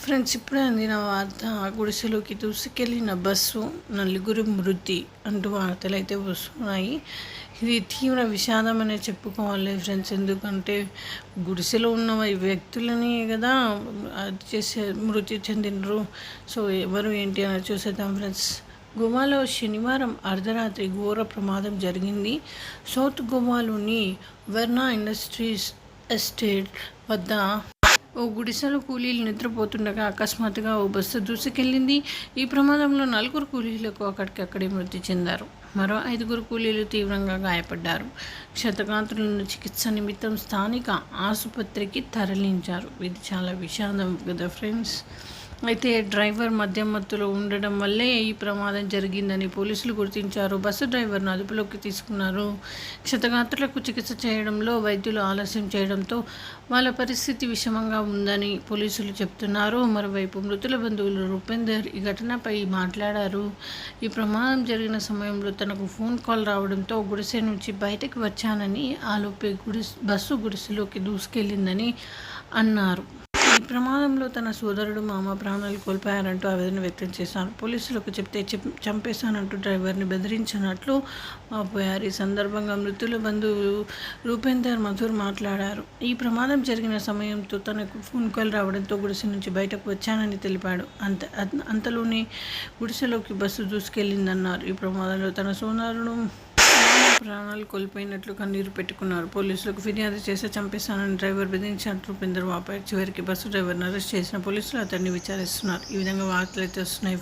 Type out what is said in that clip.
Friends, ఇప్పుడే అందిన వార్త. గుడిసెలోకి దూసుకెళ్లిన బస్సు, నలుగురి మృతి అంటూ వార్తలు అయితే వస్తున్నాయి. ఇది తీవ్ర విషాదం అనే చెప్పుకోవాలి ఫ్రెండ్స్. ఎందుకంటే గుడిసెలో ఉన్న వ్యక్తులని కదా అది చేసే మృతి చెందినరు. సో ఎవరు ఏంటి అని చూసేద్దాం ఫ్రెండ్స్. గోవాలో శనివారం అర్ధరాత్రి ఘోర ప్రమాదం జరిగింది. సౌత్ గోవాలోని వెర్నా ఇండస్ట్రీస్ ఎస్టేట్ వద్ద ఓ గుడిసెలో కూలీలు నిద్రపోతుండగా అకస్మాత్తుగా ఓ బస్సు దూసుకెళ్లింది. ఈ ప్రమాదంలో 4 కూలీలకు అక్కడికక్కడే మృతి చెందారు. మరో 5 కూలీలు తీవ్రంగా గాయపడ్డారు. క్షతగాత్రులను చికిత్స నిమిత్తం స్థానిక ఆసుపత్రికి తరలించారు. ఇది చాలా విషాదం కదా ఫ్రెండ్స్. అయితే డ్రైవర్ మద్యం మత్తులో ఉండడం వల్లే ఈ ప్రమాదం జరిగిందని పోలీసులు గుర్తించారు. బస్సు డ్రైవర్ను అదుపులోకి తీసుకున్నారు. క్షతగాత్రులకు చికిత్స చేయడంలో వైద్యులు ఆలస్యం చేయడంతో వాళ్ళ పరిస్థితి విషమంగా ఉందని పోలీసులు చెప్తున్నారు. మరోవైపు మృతుల బంధువులు రూపేందర్ ఈ ఘటనపై మాట్లాడారు. ఈ ప్రమాదం జరిగిన సమయంలో తనకు ఫోన్ కాల్ రావడంతో గుడిసె నుంచి బయటకు వచ్చానని, ఆలోపే బస్సు గుడిసెలోకి దూసుకెళ్లిందని అన్నారు. ఈ ప్రమాదంలో తన సోదరుడు, మామ ప్రాణాలు కోల్పోయారంటూ ఆవేదన వ్యక్తం చేశారు. పోలీసులకు చెప్తే చంపేశానంటూ డ్రైవర్ని బెదిరించినట్లు వాపోయారు. ఈ సందర్భంగా మృతుల బంధువు రూపేందర్ మధుర్ మాట్లాడారు. ఈ ప్రమాదం జరిగిన సమయంతో తనకు ఫోన్ కాల్ రావడంతో గుడిసె నుంచి బయటకు వచ్చానని తెలిపాడు. అంతలోనే గుడిసెలోకి బస్సు దూసుకెళ్లిందన్నారు. ఈ ప్రమాదంలో తన సోదరుడు ప్రాణాలు కోల్పోయినట్లు కన్నీరు పెట్టుకున్నారు. పోలీసులకు ఫిర్యాదు చేసి చంపేశానని డ్రైవర్ బెదిరించినట్లు రూపేందర్ వాపారు. చివరికి బస్సు డ్రైవర్ను అరెస్ట్ చేసిన పోలీసులు అతన్ని విచారిస్తున్నారు. ఈ విధంగా వార్తలు అయితే వస్తున్నాయి.